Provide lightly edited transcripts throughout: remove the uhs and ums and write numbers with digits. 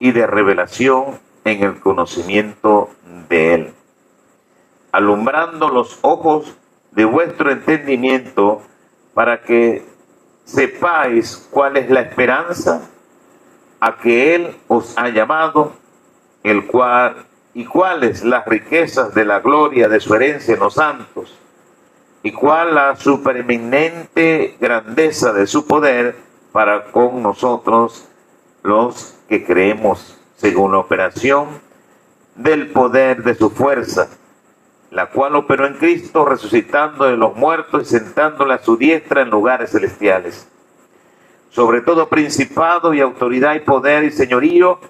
y de revelación en el conocimiento de Él, alumbrando los ojos de vuestro entendimiento para que sepáis cuál es la esperanza a que Él os ha llamado, el cual y cuáles las riquezas de la gloria de su herencia en los santos, y cuál la supereminente grandeza de su poder para con nosotros los que creemos, según la operación del poder de su fuerza, la cual operó en Cristo, resucitando de los muertos y sentándole a su diestra en lugares celestiales, sobre todo principado y autoridad y poder y señorío,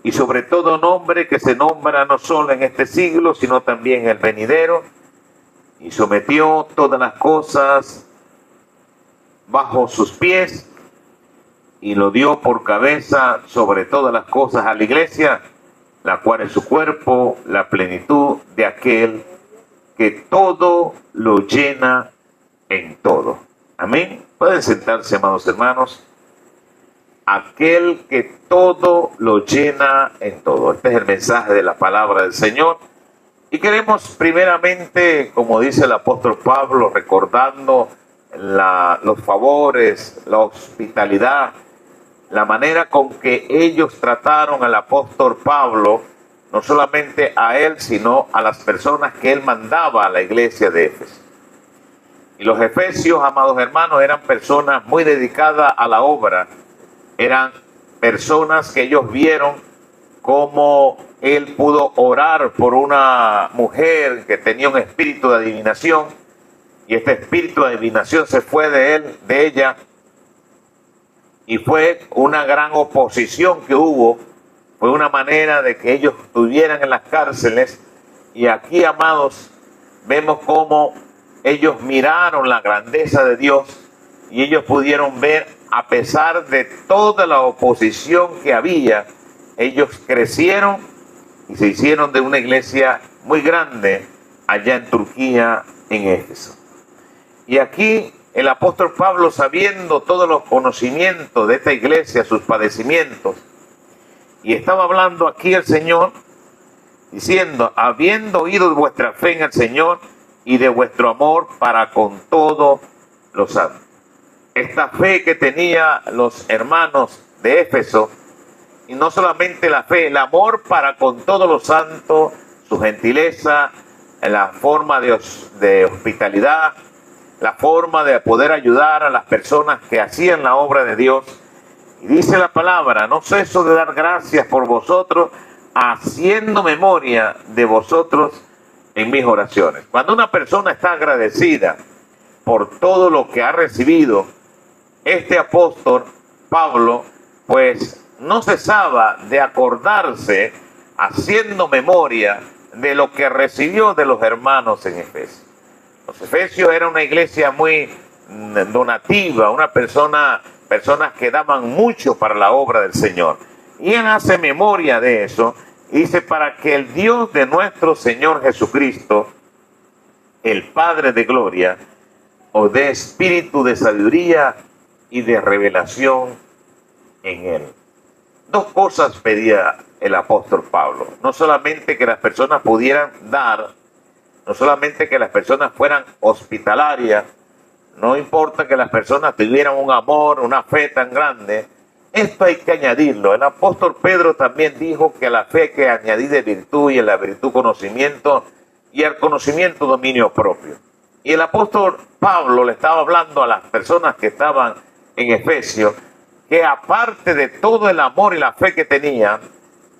y sobre todo nombre que se nombra no solo en este siglo, sino también en el venidero, y sometió todas las cosas bajo sus pies, y lo dio por cabeza sobre todas las cosas a la iglesia, la cual es su cuerpo, la plenitud de aquel que todo lo llena en todo. Amén. Pueden sentarse, amados hermanos. Aquel que todo lo llena en todo. Este es el mensaje de la palabra del Señor. Y queremos primeramente, como dice el apóstol Pablo, recordando los favores, la hospitalidad, la manera con que ellos trataron al apóstol Pablo, no solamente a él, sino a las personas que él mandaba a la iglesia de Éfeso. Y los efesios, amados hermanos, eran personas muy dedicadas a la obra. Eran personas que ellos vieron cómo él pudo orar por una mujer que tenía un espíritu de adivinación, y este espíritu de adivinación se fue de ella, y fue una gran oposición que hubo. Fue una manera de que ellos estuvieran en las cárceles. Y aquí, amados, vemos cómo ellos miraron la grandeza de Dios, y ellos pudieron ver, a pesar de toda la oposición que había, ellos crecieron y se hicieron de una iglesia muy grande allá en Turquía, en Éfeso. Y aquí el apóstol Pablo, sabiendo todos los conocimientos de esta iglesia, sus padecimientos, y estaba hablando aquí el Señor, diciendo: habiendo oído de vuestra fe en el Señor y de vuestro amor para con todos los santos. Esta fe que tenía los hermanos de Éfeso, y no solamente la fe, el amor para con todos los santos, su gentileza, la forma de hospitalidad, la forma de poder ayudar a las personas que hacían la obra de Dios. Y dice la palabra: no ceso de dar gracias por vosotros, haciendo memoria de vosotros en mis oraciones. Cuando una persona está agradecida por todo lo que ha recibido, este apóstol Pablo, pues no cesaba de acordarse, haciendo memoria de lo que recibió de los hermanos en Efesios. Los efesios eran una iglesia muy donativa, personas que daban mucho para la obra del Señor. Y él hace memoria de eso y dice: para que el Dios de nuestro Señor Jesucristo, el Padre de gloria, os dé espíritu de sabiduría y de revelación en Él. Dos cosas pedía el apóstol Pablo: no solamente que las personas pudieran dar, no solamente que las personas fueran hospitalarias, no importa que las personas tuvieran un amor, una fe tan grande, esto hay que añadirlo. El apóstol Pedro también dijo que a la fe hay que añadir de virtud, y a la virtud conocimiento, y al conocimiento dominio propio. Y el apóstol Pablo le estaba hablando a las personas que estaban en Efesios, que aparte de todo el amor y la fe que tenían,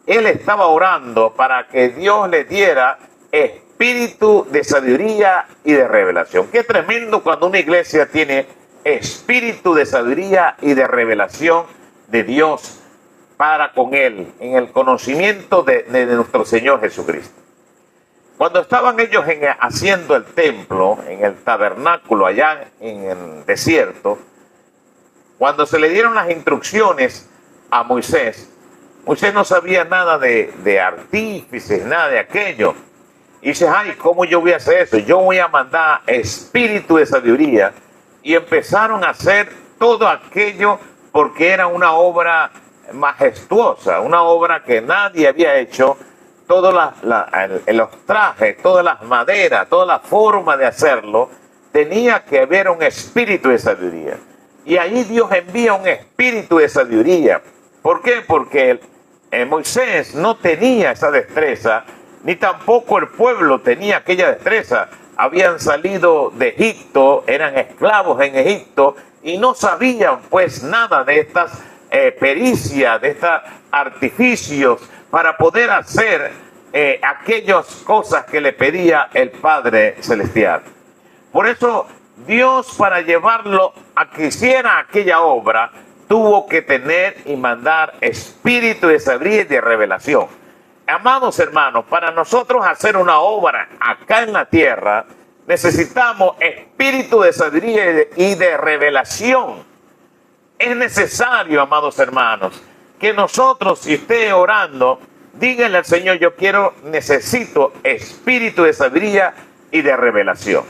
él estaba orando para que Dios le diera espíritu de sabiduría y de revelación. Qué tremendo cuando una iglesia tiene espíritu de sabiduría y de revelación de Dios para con él, en el conocimiento de nuestro Señor Jesucristo. Cuando estaban ellos haciendo el templo, en el tabernáculo allá en el desierto, cuando se le dieron las instrucciones a Moisés, Moisés no sabía nada de artífices, nada de aquello. Y dice: ay, ¿cómo yo voy a hacer eso? Yo voy a mandar espíritu de sabiduría. Y empezaron a hacer todo aquello porque era una obra majestuosa, una obra que nadie había hecho. Todos los trajes, todas las maderas, toda la forma de hacerlo, tenía que haber un espíritu de sabiduría. Y ahí Dios envía un espíritu de sabiduría. ¿Por qué? Porque Moisés no tenía esa destreza, ni tampoco el pueblo tenía aquella destreza. Habían salido de Egipto, eran esclavos en Egipto y no sabían pues nada de estas pericias, de estos artificios para poder hacer aquellas cosas que le pedía el Padre Celestial. Por eso Dios, para llevarlo a que hiciera aquella obra, tuvo que tener y mandar espíritu de sabiduría y de revelación. Amados hermanos, para nosotros hacer una obra acá en la tierra, necesitamos espíritu de sabiduría y de revelación. Es necesario, amados hermanos, que nosotros, si esté orando, díganle al Señor, necesito espíritu de sabiduría y de revelación.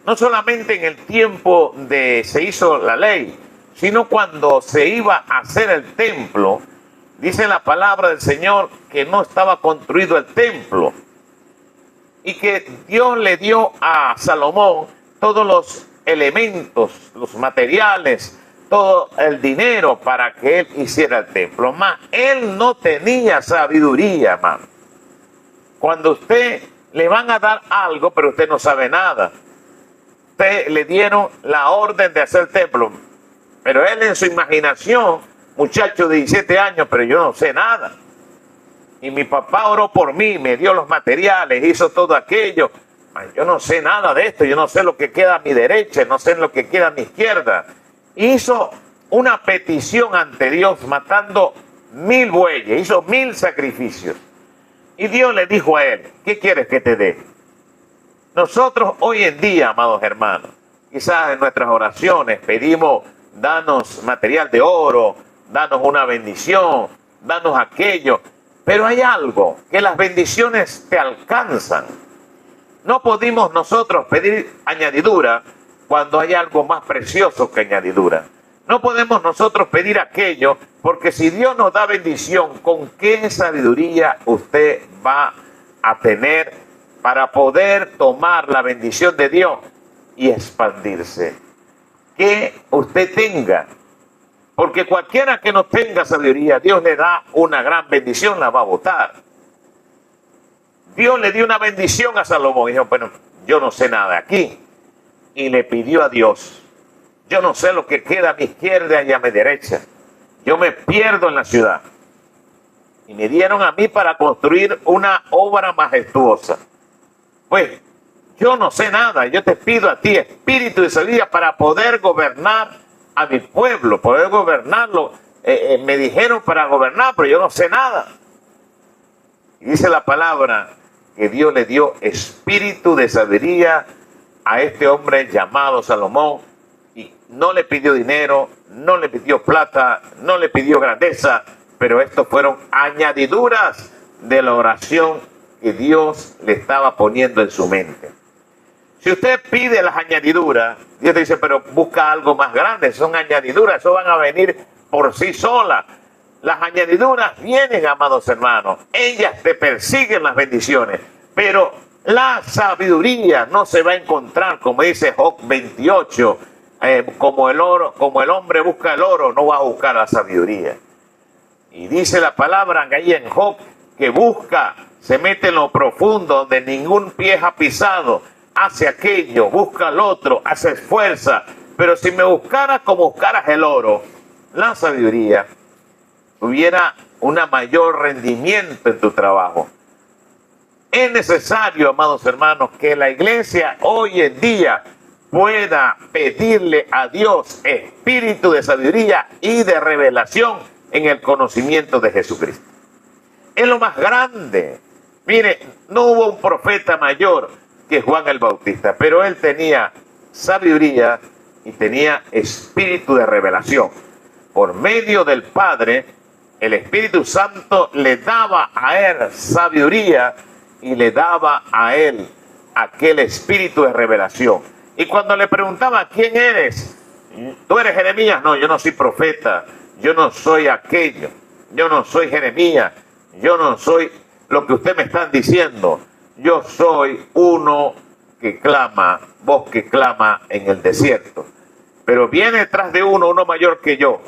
No solamente en el tiempo de se hizo la ley, sino cuando se iba a hacer el templo. Dice la palabra del Señor que no estaba construido el templo y que Dios le dio a Salomón todos los elementos, los materiales, todo el dinero para que él hiciera el templo. Mas él no tenía sabiduría, hermano. Cuando usted le van a dar algo, pero usted no sabe nada. Usted le dieron la orden de hacer el templo, pero él en su imaginación, muchacho de 17 años, pero yo no sé nada. Y mi papá oró por mí, me dio los materiales, hizo todo aquello. Yo no sé nada de esto, yo no sé lo que queda a mi derecha, no sé lo que queda a mi izquierda. Hizo una petición ante Dios matando 1000 bueyes, hizo 1000 sacrificios. Y Dios le dijo a él, ¿qué quieres que te dé? Nosotros hoy en día, amados hermanos, quizás en nuestras oraciones pedimos, danos material de oro, danos una bendición, danos aquello. Pero hay algo, que las bendiciones te alcanzan. No podemos nosotros pedir añadidura cuando hay algo más precioso que añadidura. No podemos nosotros pedir aquello, porque si Dios nos da bendición, ¿con qué sabiduría usted va a tener para poder tomar la bendición de Dios y expandirse? Que usted tenga. Porque cualquiera que no tenga sabiduría, Dios le da una gran bendición, la va a botar. Dios le dio una bendición a Salomón y dijo, bueno, yo no sé nada aquí. Y le pidió a Dios, yo no sé lo que queda a mi izquierda y a mi derecha. Yo me pierdo en la ciudad. Y me dieron a mí para construir una obra majestuosa. Pues yo no sé nada, yo te pido a ti espíritu de sabiduría para poder gobernar a mi pueblo, poder gobernarlo. Me dijeron para gobernar, pero yo no sé nada. Y dice la palabra que Dios le dio espíritu de sabiduría a este hombre llamado Salomón, y no le pidió dinero, no le pidió plata, no le pidió grandeza, pero estos fueron añadiduras de la oración que Dios le estaba poniendo en su mente. Si usted pide las añadiduras, Dios te dice, pero busca algo más grande, son añadiduras, eso van a venir por sí solas. Las añadiduras vienen, amados hermanos, ellas te persiguen las bendiciones, pero la sabiduría no se va a encontrar, como dice Job 28, como el hombre busca el oro, no va a buscar la sabiduría. Y dice la palabra ahí en Job que busca, se mete en lo profundo donde ningún pie ha pisado, hace aquello, busca al otro, hace esfuerza. Pero si me buscaras como buscaras el oro, la sabiduría, hubiera un mayor rendimiento en tu trabajo. Es necesario, amados hermanos, que la iglesia hoy en día pueda pedirle a Dios espíritu de sabiduría y de revelación en el conocimiento de Jesucristo. Es lo más grande. Mire, no hubo un profeta mayor que Juan el Bautista, pero él tenía sabiduría y tenía espíritu de revelación. Por medio del Padre, el Espíritu Santo le daba a él sabiduría y le daba a él aquel espíritu de revelación. Y cuando le preguntaba, ¿quién eres? ¿Tú eres Jeremías? No, yo no soy profeta, yo no soy aquello. yo no soy Jeremías, yo no soy lo que usted me están diciendo. Yo soy uno que clama, voz que clama en el desierto. Pero viene detrás de uno mayor que yo.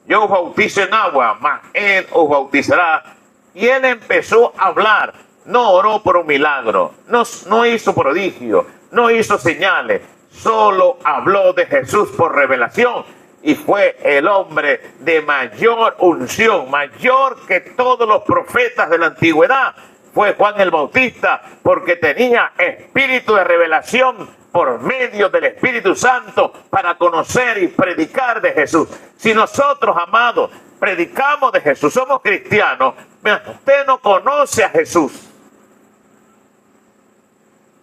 Yo os bautizo en agua, mas él os bautizará. Y él empezó a hablar. No oró por un milagro, no hizo prodigio, no hizo señales. Solo habló de Jesús por revelación. Y fue el hombre de mayor unción, mayor que todos los profetas de la antigüedad. Fue Juan el Bautista, porque tenía espíritu de revelación por medio del Espíritu Santo para conocer y predicar de Jesús. Si nosotros, amados, predicamos de Jesús, somos cristianos, pero usted no conoce a Jesús.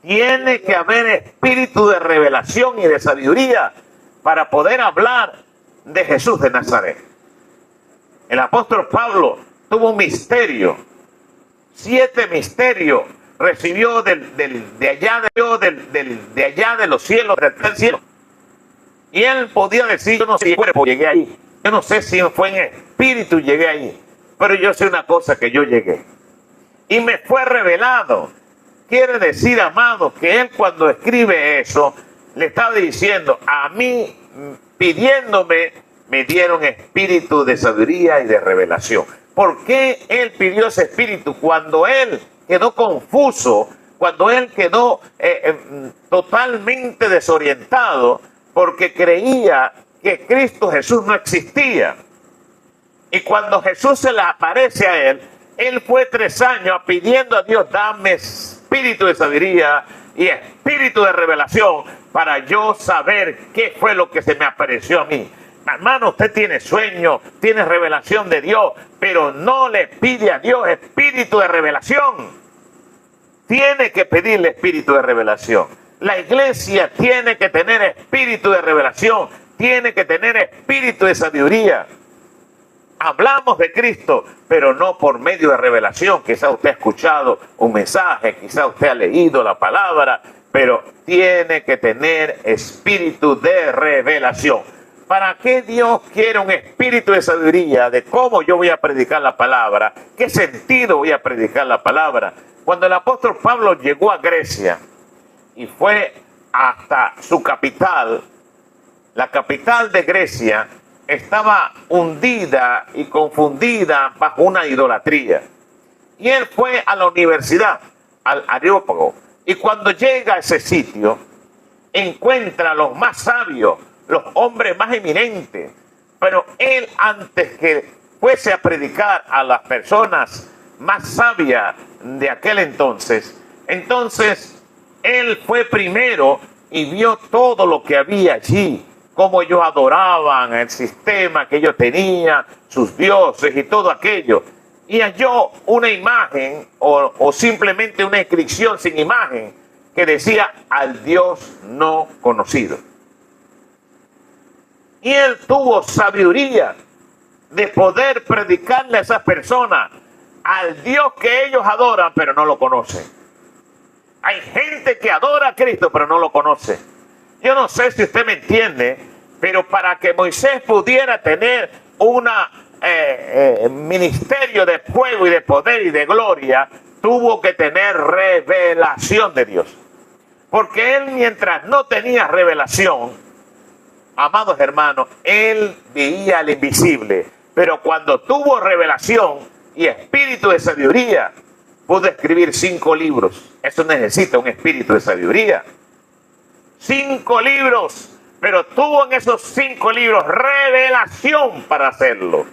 Tiene que haber espíritu de revelación y de sabiduría para poder hablar de Jesús de Nazaret. El apóstol Pablo tuvo un misterio, 7 misterios recibió de allá de los cielos, del cielo. Y él podía decir, yo no sé si cuerpo llegué ahí, yo no sé si fue en espíritu llegué ahí, pero yo sé una cosa, que yo llegué. Y me fue revelado. Quiere decir, amado, que él cuando escribe eso, le estaba diciendo, a mí, pidiéndome, me dieron espíritu de sabiduría y de revelación. ¿Por qué él pidió ese espíritu? Cuando él quedó confuso, cuando él quedó totalmente desorientado, porque creía que Cristo Jesús no existía. Y cuando Jesús se le aparece a él fue 3 años pidiendo a Dios, dame espíritu de sabiduría y espíritu de revelación para yo saber qué fue lo que se me apareció a mí. Hermano, usted tiene sueño, tiene revelación de Dios, pero no le pide a Dios espíritu de revelación. Tiene que pedirle espíritu de revelación. La iglesia tiene que tener espíritu de revelación, tiene que tener espíritu de sabiduría. Hablamos de Cristo, pero no por medio de revelación. Quizá usted ha escuchado un mensaje, quizá usted ha leído la palabra, pero tiene que tener espíritu de revelación. ¿Para qué Dios quiere un espíritu de sabiduría de cómo yo voy a predicar la palabra? ¿Qué sentido voy a predicar la palabra? Cuando el apóstol Pablo llegó a Grecia y fue hasta su capital, la capital de Grecia estaba hundida y confundida bajo una idolatría. Y él fue a la universidad, al Areópago, y cuando llega a ese sitio, encuentra a los más sabios, los hombres más eminentes. Pero él, antes que fuese a predicar a las personas más sabias de aquel entonces, él fue primero y vio todo lo que había allí, cómo ellos adoraban, el sistema que ellos tenían, sus dioses y todo aquello. Y halló una imagen o simplemente una inscripción sin imagen que decía al Dios no conocido. Y él tuvo sabiduría de poder predicarle a esas personas al Dios que ellos adoran, pero no lo conocen. Hay gente que adora a Cristo, pero no lo conoce. Yo no sé si usted me entiende, pero para que Moisés pudiera tener un ministerio de fuego y de poder y de gloria, tuvo que tener revelación de Dios. Porque él, mientras no tenía revelación, amados hermanos, él veía al invisible. Pero cuando tuvo revelación y espíritu de sabiduría, pudo escribir 5 libros. Eso necesita un espíritu de sabiduría. 5 libros. Pero tuvo en esos 5 libros revelación para hacerlo.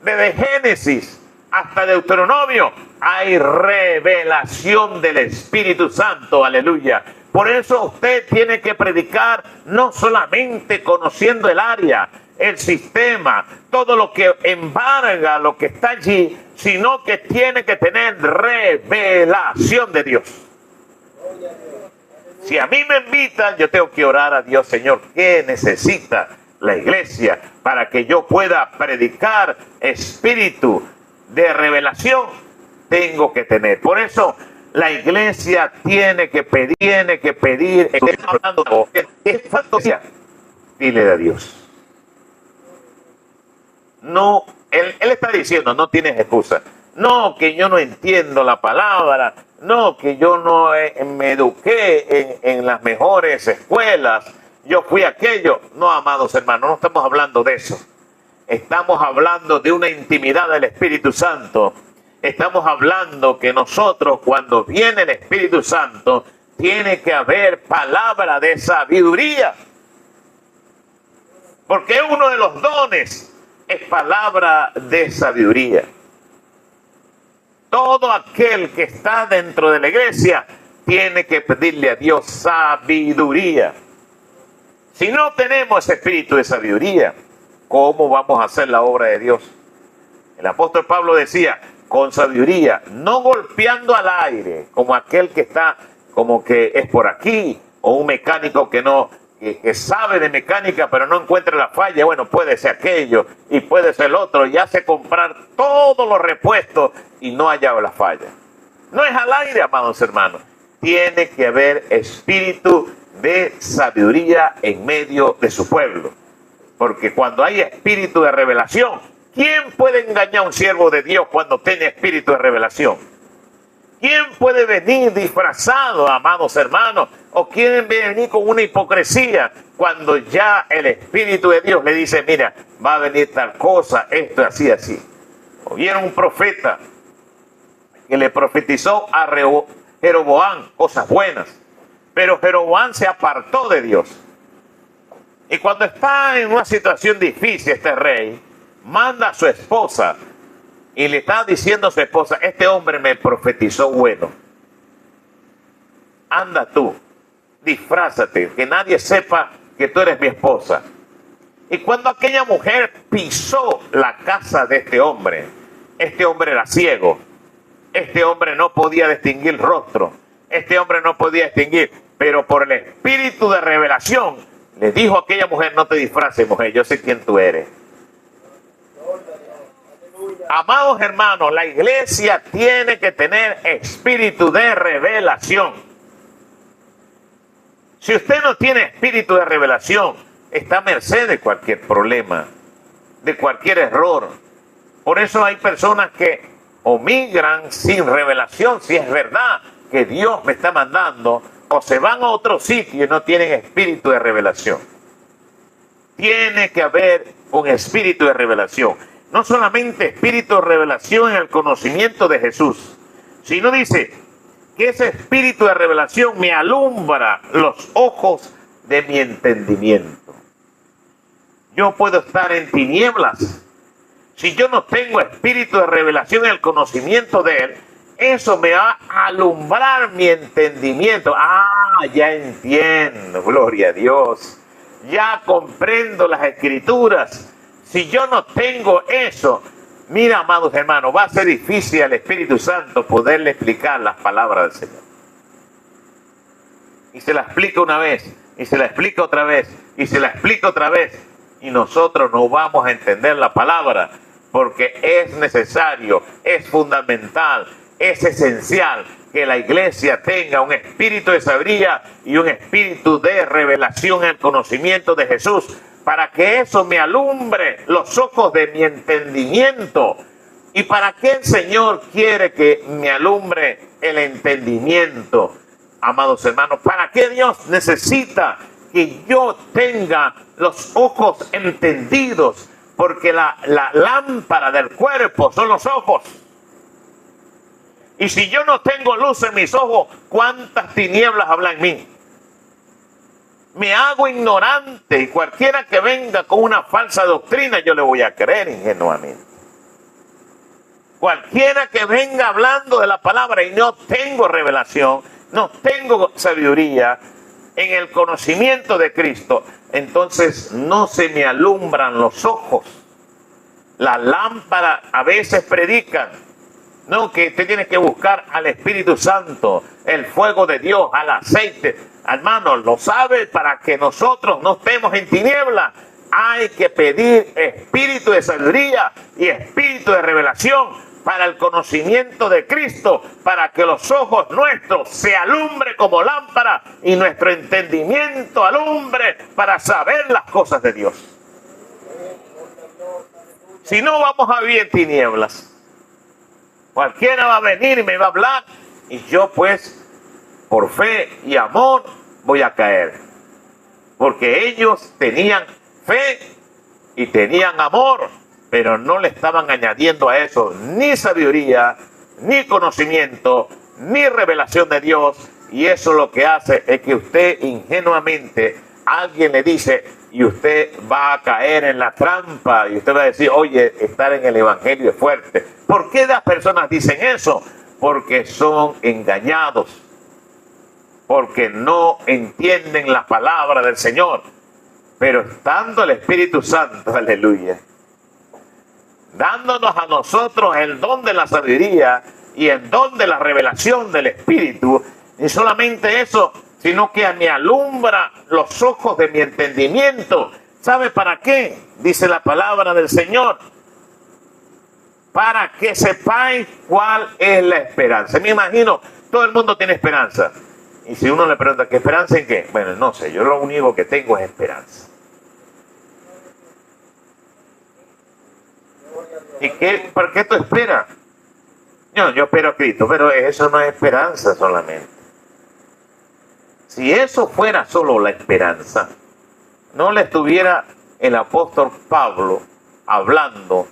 Desde Génesis hasta Deuteronomio hay revelación del Espíritu Santo. Aleluya. Por eso usted tiene que predicar no solamente conociendo el área, el sistema, todo lo que embarga, lo que está allí, sino que tiene que tener revelación de Dios. Si a mí me invitan, yo tengo que orar a Dios, Señor, ¿qué necesita la iglesia para que yo pueda predicar espíritu de revelación? Tengo que tener. Por eso la iglesia tiene que pedir. ¿Qué fantasía? Dile a Dios. No él está diciendo, no tienes excusa. No, que yo no entiendo la palabra. No, que yo no me eduqué en las mejores escuelas. Yo fui aquello. No, amados hermanos, no estamos hablando de eso. Estamos hablando de una intimidad del Espíritu Santo. Estamos hablando que nosotros, cuando viene el Espíritu Santo, tiene que haber palabra de sabiduría. Porque uno de los dones es palabra de sabiduría. Todo aquel que está dentro de la iglesia tiene que pedirle a Dios sabiduría. Si no tenemos ese espíritu de sabiduría, ¿cómo vamos a hacer la obra de Dios? El apóstol Pablo decía, con sabiduría, no golpeando al aire, como aquel que está como que es por aquí, o un mecánico que sabe de mecánica pero no encuentra la falla. Bueno, puede ser aquello y puede ser el otro, y hace comprar todos los repuestos y no haya la falla. No es al aire, amados hermanos. Tiene que haber espíritu de sabiduría en medio de su pueblo. Porque cuando hay espíritu de revelación, ¿quién puede engañar a un siervo de Dios cuando tiene espíritu de revelación? ¿Quién puede venir disfrazado, amados hermanos? ¿O quién puede venir con una hipocresía cuando ya el Espíritu de Dios le dice, mira, va a venir tal cosa, esto, así, así? Oyeron un profeta que le profetizó a Jeroboam cosas buenas, pero Jeroboam se apartó de Dios. Y cuando está en una situación difícil este rey, manda a su esposa y le está diciendo a su esposa, este hombre me profetizó bueno. Anda tú, disfrázate, que nadie sepa que tú eres mi esposa. Y cuando aquella mujer pisó la casa de este hombre era ciego. Este hombre no podía distinguir rostro. Este hombre no podía distinguir. Pero por el espíritu de revelación, le dijo a aquella mujer, no te disfraces, mujer, yo sé quién tú eres. Amados hermanos, la iglesia tiene que tener espíritu de revelación. Si usted no tiene espíritu de revelación, está a merced de cualquier problema, de cualquier error. Por eso hay personas que o migran sin revelación, si es verdad que Dios me está mandando, o se van a otro sitio y no tienen espíritu de revelación. Tiene que haber un espíritu de revelación. No solamente espíritu de revelación en el conocimiento de Jesús, sino dice que ese espíritu de revelación me alumbra los ojos de mi entendimiento. Yo puedo estar en tinieblas. Si yo no tengo espíritu de revelación en el conocimiento de Él, eso me va a alumbrar mi entendimiento. Ya entiendo, gloria a Dios. Ya comprendo las Escrituras. Si yo no tengo eso, mira, amados hermanos, va a ser difícil al Espíritu Santo poderle explicar las palabras del Señor. Y se la explica una vez, y se la explica otra vez, y se la explica otra vez. Y nosotros no vamos a entender la palabra, porque es necesario, es fundamental, es esencial que la iglesia tenga un espíritu de sabiduría y un espíritu de revelación en el conocimiento de Jesús, para que eso me alumbre los ojos de mi entendimiento. ¿Y para qué el Señor quiere que me alumbre el entendimiento, amados hermanos? ¿Para qué Dios necesita que yo tenga los ojos entendidos? Porque la lámpara del cuerpo son los ojos. Y si yo no tengo luz en mis ojos, ¿cuántas tinieblas hablan en mí? Me hago ignorante, y cualquiera que venga con una falsa doctrina, yo le voy a creer ingenuamente. Cualquiera que venga hablando de la palabra y no tengo revelación, no tengo sabiduría en el conocimiento de Cristo, entonces no se me alumbran los ojos. La lámpara a veces predican, no, que usted tiene que buscar al Espíritu Santo, el fuego de Dios, al aceite. Hermanos, lo sabe, para que nosotros no estemos en tinieblas, hay que pedir espíritu de sabiduría y espíritu de revelación para el conocimiento de Cristo, para que los ojos nuestros se alumbre como lámpara y nuestro entendimiento alumbre para saber las cosas de Dios. Si no, vamos a vivir en tinieblas. Cualquiera va a venir y me va a hablar y yo pues por fe y amor voy a caer. Porque ellos tenían fe y tenían amor, pero no le estaban añadiendo a eso ni sabiduría, ni conocimiento, ni revelación de Dios. Y eso lo que hace es que usted ingenuamente, alguien le dice y usted va a caer en la trampa y usted va a decir, oye, estar en el evangelio es fuerte. ¿Por qué las personas dicen eso? Porque son engañados, porque no entienden la palabra del Señor. Pero estando el Espíritu Santo, aleluya, dándonos a nosotros el don de la sabiduría y el don de la revelación del Espíritu, y solamente eso, sino que me alumbra los ojos de mi entendimiento. ¿Sabe para qué? Dice la palabra del Señor. Para que sepáis cuál es la esperanza. Me imagino, todo el mundo tiene esperanza. Y si uno le pregunta, ¿qué esperanza en qué? Bueno, no sé, yo lo único que tengo es esperanza. ¿Y qué? ¿Por qué tú esperas? Yo espero a Cristo, pero eso no es esperanza solamente. Si eso fuera solo la esperanza, no le estuviera el apóstol Pablo hablando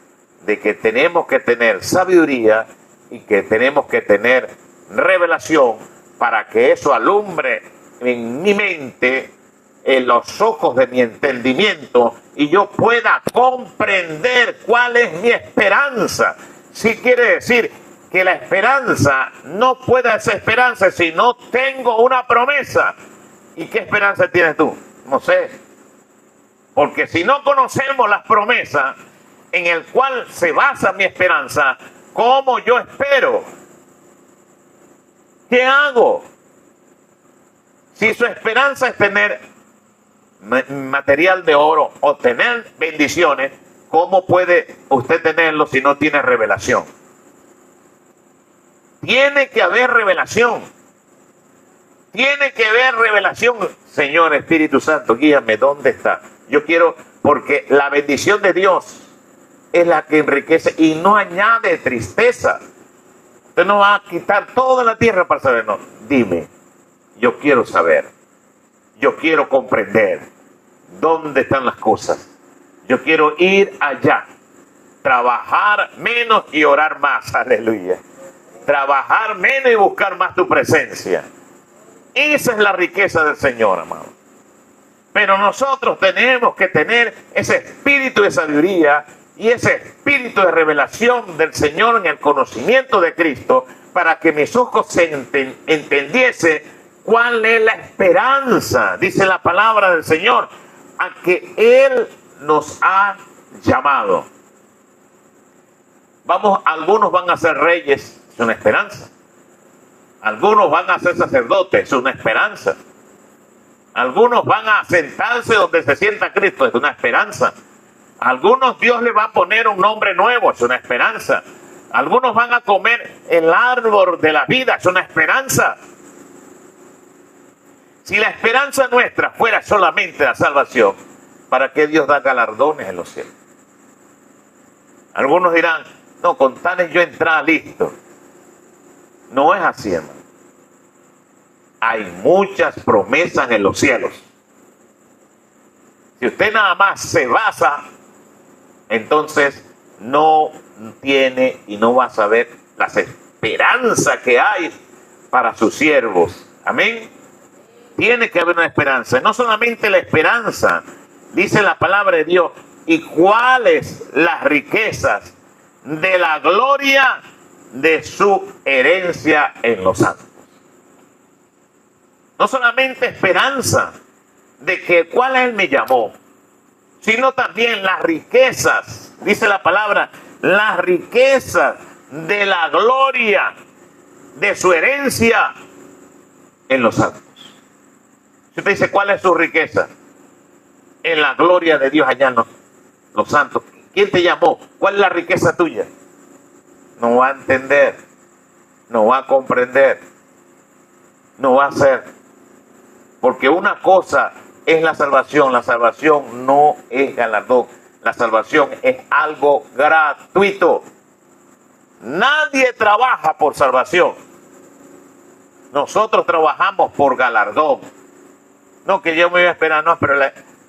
de que tenemos que tener sabiduría y que tenemos que tener revelación para que eso alumbre en mi mente, en los ojos de mi entendimiento y yo pueda comprender cuál es mi esperanza. Si quiere decir que la esperanza no puede ser esperanza si no tengo una promesa. ¿Y qué esperanza tienes tú? No sé. Porque si no conocemos las promesas en el cual se basa mi esperanza, ¿cómo yo espero? ¿Qué hago? Si su esperanza es tener material de oro o tener bendiciones, ¿cómo puede usted tenerlo si no tiene revelación? Tiene que haber revelación. Tiene que haber revelación. Señor Espíritu Santo, guíame, ¿dónde está? Yo quiero, porque la bendición de Dios es la que enriquece y no añade tristeza. Usted no va a quitar toda la tierra para saber, no. Dime, yo quiero saber. Yo quiero comprender dónde están las cosas. Yo quiero ir allá. Trabajar menos y orar más. Aleluya. Trabajar menos y buscar más tu presencia. Esa es la riqueza del Señor, amado. Pero nosotros tenemos que tener ese espíritu de sabiduría y ese espíritu de revelación del Señor en el conocimiento de Cristo para que mis ojos se entendiese cuál es la esperanza, dice la palabra del Señor, a que Él nos ha llamado. Algunos van a ser reyes, es una esperanza. Algunos van a ser sacerdotes, es una esperanza. Algunos van a sentarse donde se sienta Cristo, es una esperanza. Algunos Dios le va a poner un nombre nuevo, es una esperanza. Algunos van a comer el árbol de la vida, es una esperanza. Si la esperanza nuestra fuera solamente la salvación, ¿para qué Dios da galardones en los cielos? Algunos dirán, no, con tales yo entrar listo. No es así, hermano. Hay muchas promesas en los cielos. Si usted nada más se basa, entonces no tiene y no va a saber las esperanzas que hay para sus siervos. Amén. Tiene que haber una esperanza. No solamente la esperanza, dice la palabra de Dios, y cuáles las riquezas de la gloria de su herencia en los santos. No solamente esperanza de que cuál Él me llamó, sino también las riquezas, dice la palabra, las riquezas de la gloria de su herencia en los santos. Si usted dice, ¿cuál es su riqueza? En la gloria de Dios allá en los santos. ¿Quién te llamó? ¿Cuál es la riqueza tuya? No va a entender, no va a comprender, no va a hacer. Porque una cosa es la salvación no es galardón. La salvación es algo gratuito. Nadie trabaja por salvación. Nosotros trabajamos por galardón. No que yo me voy a esperar, no, pero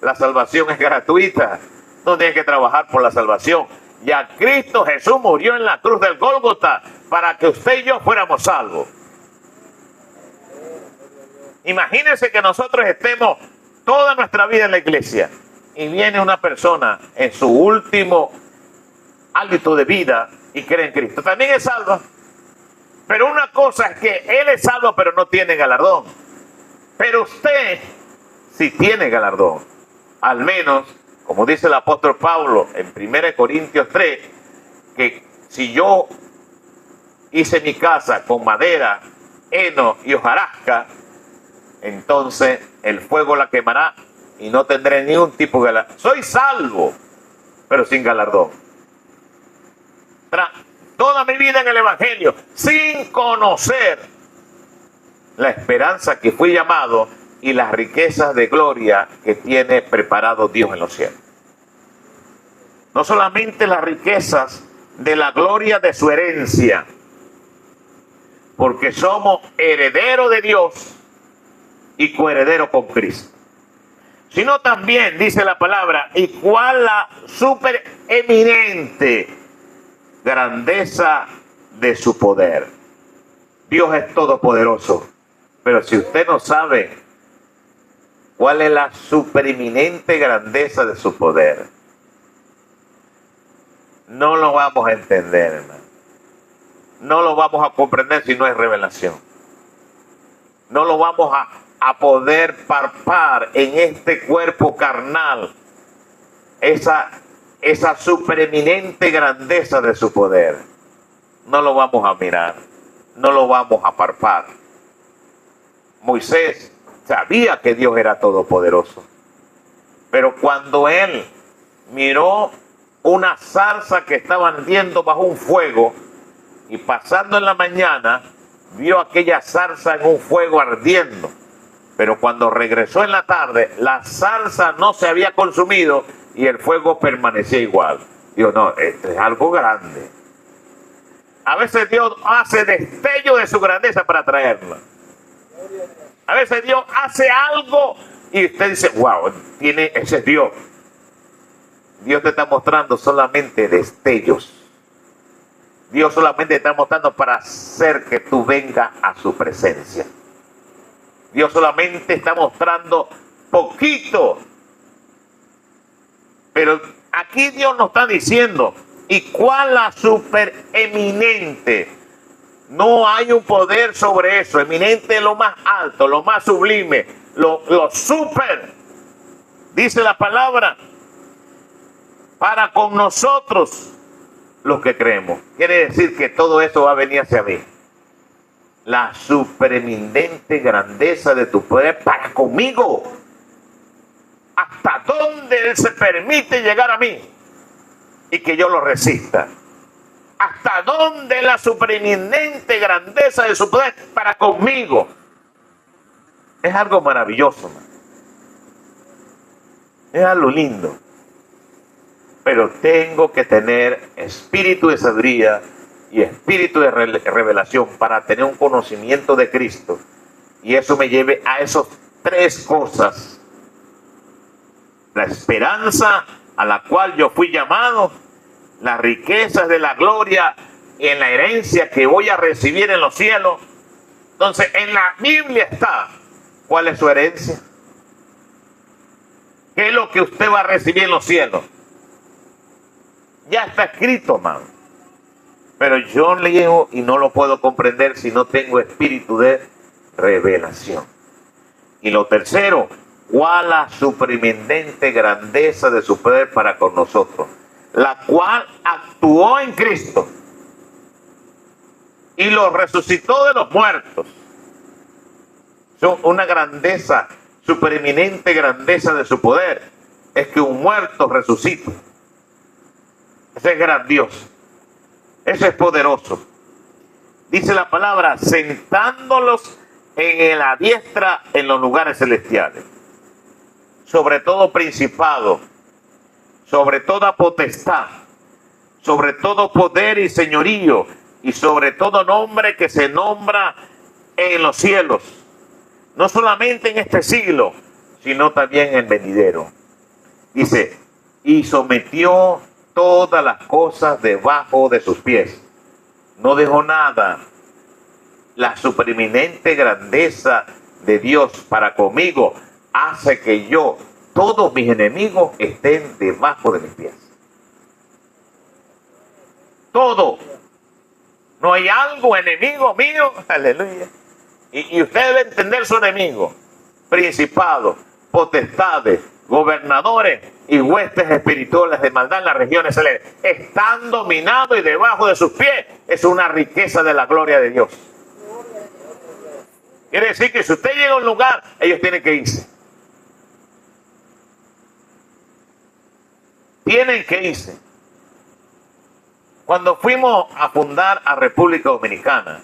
la salvación es gratuita. No tienes que trabajar por la salvación. Ya Cristo Jesús murió en la cruz del Gólgota para que usted y yo fuéramos salvos. Imagínense que nosotros estemos toda nuestra vida en la iglesia y viene una persona en su último hálito de vida y cree en Cristo. También es salva. Pero una cosa es que él es salvo pero no tiene galardón. Pero usted sí tiene galardón. Al menos, como dice el apóstol Pablo en 1 Corintios 3, que si yo hice mi casa con madera, heno y hojarasca, entonces el fuego la quemará y no tendré ningún tipo de galardón. Soy salvo, pero sin galardón. Toda mi vida en el Evangelio, sin conocer la esperanza que fui llamado y las riquezas de gloria que tiene preparado Dios en los cielos. No solamente las riquezas de la gloria de su herencia, porque somos herederos de Dios y coherederos con Cristo, sino también, dice la palabra, y cuál la supereminente grandeza de su poder. Dios es todopoderoso, pero si usted no sabe cuál es la supereminente grandeza de su poder, no lo vamos a entender, hermano. No lo vamos a comprender si no es revelación. No lo vamos a poder palpar en este cuerpo carnal. Esa supereminente grandeza de su poder. No lo vamos a mirar. No lo vamos a palpar. Moisés sabía que Dios era todopoderoso. Pero cuando él miró una zarza que estaba ardiendo bajo un fuego, y pasando en la mañana, vio aquella zarza en un fuego ardiendo. Pero cuando regresó en la tarde, la zarza no se había consumido y el fuego permanecía igual. Dios, no, esto es algo grande. A veces Dios hace destello de su grandeza para traerla. A veces Dios hace algo y usted dice, wow, ese es Dios. Dios te está mostrando solamente destellos. Dios solamente te está mostrando para hacer que tú vengas a su presencia. Dios solamente está mostrando poquito. Pero aquí Dios nos está diciendo, ¿y cuál la supereminente? No hay un poder sobre eso. Eminente es lo más alto, lo más sublime, lo super. Dice la palabra, para con nosotros los que creemos. Quiere decir que todo eso va a venir hacia mí. La supereminente grandeza de tu poder para conmigo. ¿Hasta dónde Él se permite llegar a mí y que yo lo resista? ¿Hasta dónde la supereminente grandeza de su poder para conmigo? Es algo maravilloso, man. Es algo lindo. Pero tengo que tener espíritu de sabiduría y espíritu de revelación para tener un conocimiento de Cristo. Y eso me lleve a esas tres cosas. La esperanza a la cual yo fui llamado, las riquezas de la gloria en la herencia que voy a recibir en los cielos. Entonces, en la Biblia está, ¿cuál es su herencia? ¿Qué es lo que usted va a recibir en los cielos? Ya está escrito, hermano. Pero yo leo y no lo puedo comprender si no tengo espíritu de revelación. Y lo tercero, ¿cuál la supereminente grandeza de su poder para con nosotros? La cual actuó en Cristo y lo resucitó de los muertos. Son una grandeza, supereminente grandeza de su poder. Es que un muerto resucita. Ese es grandioso. Ese es poderoso. Dice la palabra, sentándolos en la diestra en los lugares celestiales. Sobre todo principado, sobre toda potestad, sobre todo poder y señorío, y sobre todo nombre que se nombra en los cielos, no solamente en este siglo, sino también en el venidero. Dice, y sometió todas las cosas debajo de sus pies. No dejó nada. La supereminente grandeza de Dios para conmigo hace que yo, todos mis enemigos, estén debajo de mis pies. Todo. No hay algo enemigo mío, aleluya. Y usted debe entender su enemigo. Principados, potestades, gobernadores y huestes espirituales de maldad en las regiones celestes. Están dominados y debajo de sus pies. Es una riqueza de la gloria de Dios. Quiere decir que si usted llega a un lugar, ellos tienen que irse. Tienen que irse. Cuando fuimos a fundar a República Dominicana,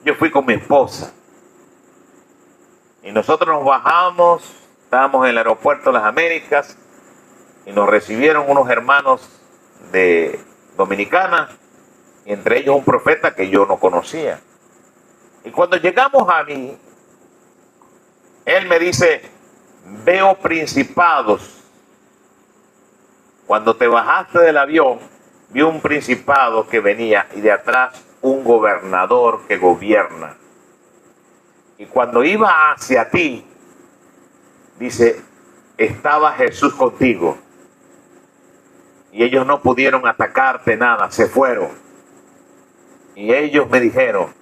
yo fui con mi esposa. Y nosotros nos bajamos, estábamos en el aeropuerto de las Américas, y nos recibieron unos hermanos de Dominicana, y entre ellos un profeta que yo no conocía. Y cuando llegamos a mí, él me dice, veo principados. Cuando te bajaste del avión, vi un principado que venía y de atrás un gobernador que gobierna. Y cuando iba hacia ti, dice, estaba Jesús contigo. Y ellos no pudieron atacarte nada, se fueron. Y ellos me dijeron,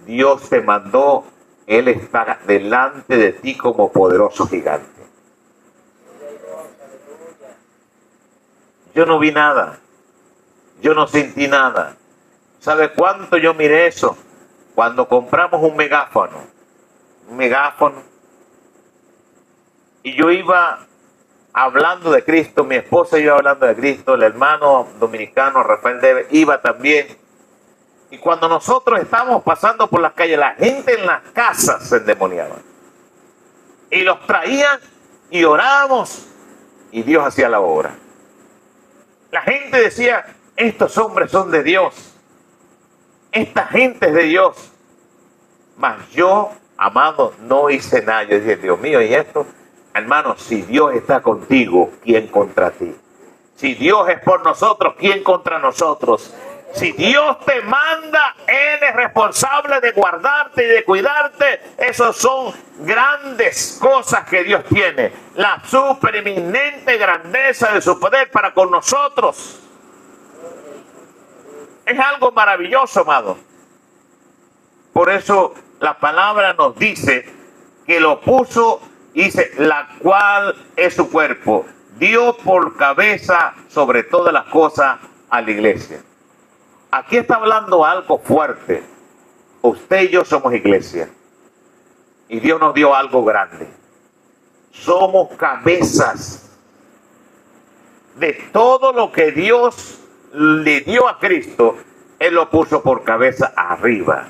Dios te mandó, Él está delante de ti como poderoso gigante. Yo no vi nada. Yo no sentí nada. ¿Sabe cuánto yo miré eso? Cuando compramos un megáfono. Un megáfono. Y yo iba hablando de Cristo, mi esposa iba hablando de Cristo, el hermano dominicano Rafael Debe iba también. Y cuando nosotros estábamos pasando por las calles, la gente en las casas se endemoniaba. Y los traían y orábamos y Dios hacía la obra. La gente decía, estos hombres son de Dios. Esta gente es de Dios. Mas yo, amado, no hice nada. Yo dije, Dios mío, ¿y esto? Hermano, si Dios está contigo, ¿quién contra ti? Si Dios es por nosotros, ¿quién contra nosotros? Si Dios te manda, Él es responsable de guardarte y de cuidarte. Esas son grandes cosas que Dios tiene. La supereminente grandeza de su poder para con nosotros. Es algo maravilloso, amado. Por eso la palabra nos dice que lo puso, dice, la cual es su cuerpo. Dio por cabeza sobre todas las cosas a la iglesia. Aquí está hablando algo fuerte. Usted y yo somos iglesia. Y Dios nos dio algo grande. Somos cabezas de todo lo que Dios le dio a Cristo. Él lo puso por cabeza arriba.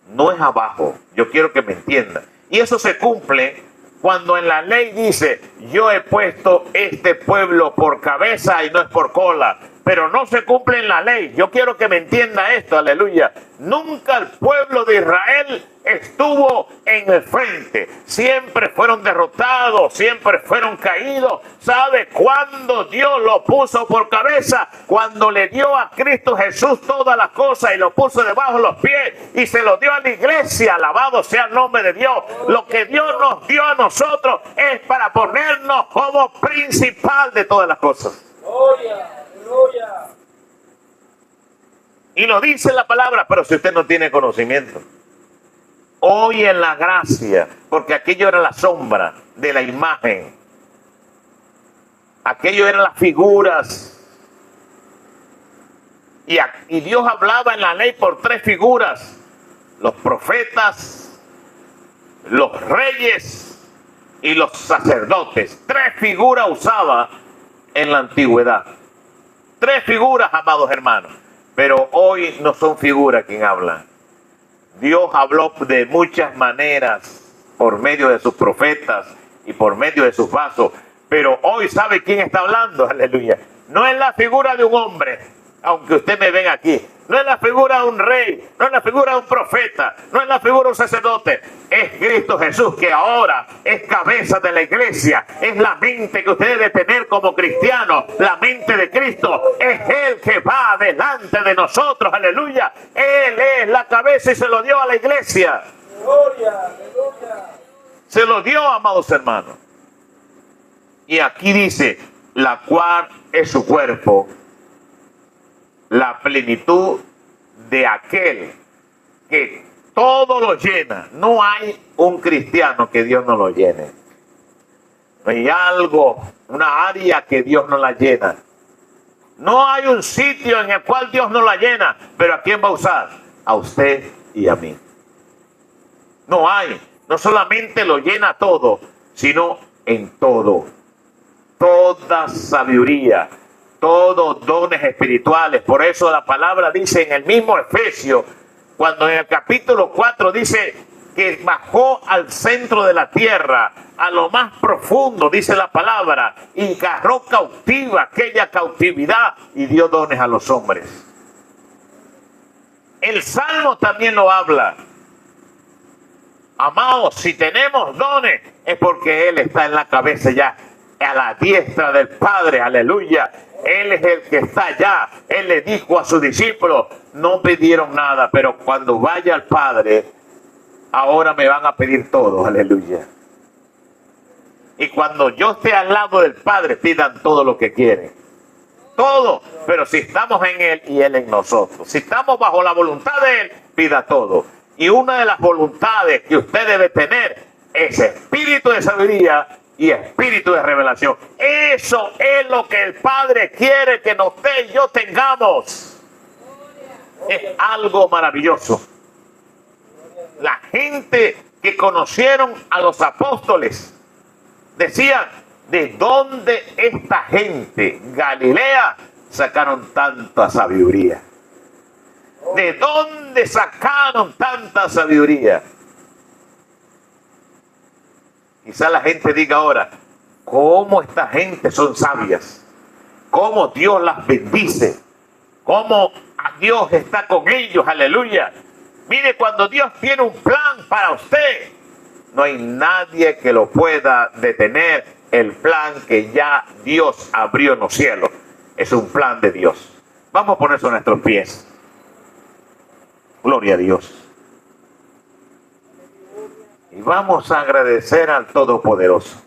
No es abajo. Yo quiero que me entiendan. Y eso se cumple cuando en la ley dice, yo he puesto este pueblo por cabeza y no es por cola. Pero no se cumple en la ley. Yo quiero que me entienda esto, aleluya. Nunca el pueblo de Israel estuvo en el frente. Siempre fueron derrotados, siempre fueron caídos. ¿Sabe cuándo Dios lo puso por cabeza? Cuando le dio a Cristo Jesús todas las cosas y lo puso debajo de los pies y se lo dio a la iglesia. Alabado sea el nombre de Dios. Lo que Dios nos dio a nosotros es para ponernos como principal de todas las cosas. Gloria. Y lo dice la palabra, pero si usted no tiene conocimiento, hoy en la gracia, porque aquello era la sombra de la imagen, aquello eran las figuras, y Dios hablaba en la ley por tres figuras: los profetas, los reyes y los sacerdotes. Tres figuras usaba en la antigüedad. Tres figuras, amados hermanos. Pero hoy no son figuras quien habla. Dios habló de muchas maneras por medio de sus profetas y por medio de sus vasos. Pero hoy sabe quién está hablando, aleluya. No es la figura de un hombre, aunque usted me venga aquí. No es la figura de un rey, no es la figura de un profeta, no es la figura de un sacerdote. Es Cristo Jesús, que ahora es cabeza de la iglesia. Es la mente que usted debe tener como cristiano. La mente de Cristo es Él que va delante de nosotros, aleluya. Él es la cabeza y se lo dio a la iglesia. Gloria, aleluya. Se lo dio, amados hermanos. Y aquí dice, la cual es su cuerpo, la plenitud de aquel que todo lo llena. No hay un cristiano que Dios no lo llene. No hay algo, una área que Dios no la llena. No hay un sitio en el cual Dios no la llena. Pero ¿a quién va a usar? A usted y a mí. No hay. No solamente lo llena todo, sino en todo. Toda sabiduría, todos dones espirituales. Por eso la palabra dice en el mismo Efesios, cuando en el capítulo 4 dice que bajó al centro de la tierra, a lo más profundo, dice la palabra, y agarró cautiva aquella cautividad y dio dones a los hombres. El Salmo también lo habla. Amados, si tenemos dones, es porque Él está en la cabeza ya, a la diestra del Padre, aleluya. Él es el que está allá. Él le dijo a sus discípulos, no pidieron nada, pero cuando vaya al Padre, ahora me van a pedir todo, aleluya. Y cuando yo esté al lado del Padre, pidan todo lo que quieren. Todo, pero si estamos en Él y Él en nosotros, si estamos bajo la voluntad de Él, pida todo. Y una de las voluntades que usted debe tener es espíritu de sabiduría y espíritu de revelación. Eso es lo que el Padre quiere que usted y yo tengamos. Es algo maravilloso. La gente que conocieron a los apóstoles decían, ¿de dónde esta gente, Galilea, sacaron tanta sabiduría? ¿De dónde sacaron tanta sabiduría? Quizá la gente diga ahora, ¿cómo esta gente son sabias? ¿Cómo Dios las bendice? ¿Cómo Dios está con ellos? Aleluya. Mire, cuando Dios tiene un plan para usted, no hay nadie que lo pueda detener. El plan que ya Dios abrió en los cielos es un plan de Dios. Vamos a ponerse a nuestros pies. Gloria a Dios. Y vamos a agradecer al Todopoderoso.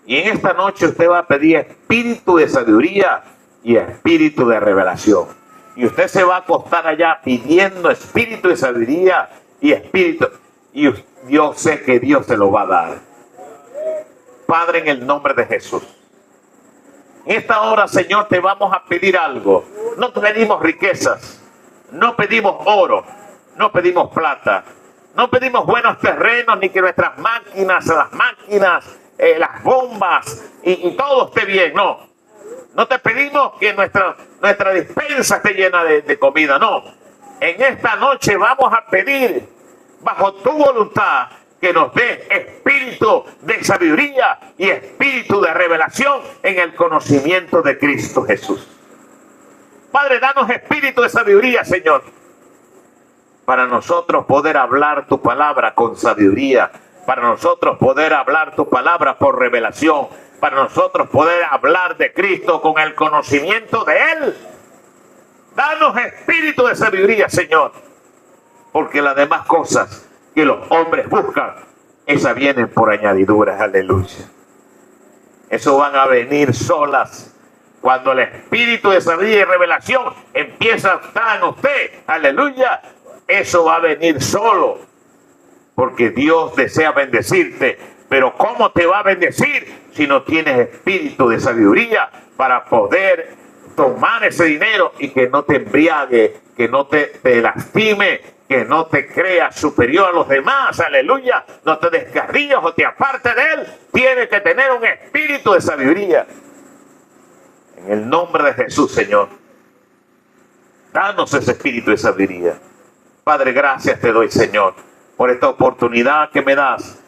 Y en esta noche usted va a pedir espíritu de sabiduría y espíritu de revelación. Y usted se va a acostar allá pidiendo espíritu de sabiduría y espíritu. Y yo sé que Dios se lo va a dar. Padre, en el nombre de Jesús. En esta hora, Señor, te vamos a pedir algo. No te pedimos riquezas. No pedimos oro, no pedimos plata, no pedimos buenos terrenos, ni que nuestras máquinas, las bombas y todo esté bien, no. No te pedimos que nuestra despensa esté llena de comida, no. En esta noche vamos a pedir, bajo tu voluntad, que nos dé espíritu de sabiduría y espíritu de revelación en el conocimiento de Cristo Jesús. Padre, danos espíritu de sabiduría, Señor, para nosotros poder hablar tu palabra con sabiduría, para nosotros poder hablar tu palabra por revelación, para nosotros poder hablar de Cristo con el conocimiento de Él. Danos espíritu de sabiduría, Señor, porque las demás cosas que los hombres buscan, esas vienen por añadiduras, aleluya. Eso van a venir solas. Cuando el espíritu de sabiduría y revelación empieza a estar en usted, aleluya, eso va a venir solo. Porque Dios desea bendecirte. Pero ¿cómo te va a bendecir si no tienes espíritu de sabiduría para poder tomar ese dinero y que no te embriague, que no te lastime, que no te creas superior a los demás, aleluya, no te descarríes o te apartes de Él? Tienes que tener un espíritu de sabiduría. En el nombre de Jesús, Señor, danos ese espíritu de sabiduría. Padre, gracias te doy, Señor, por esta oportunidad que me das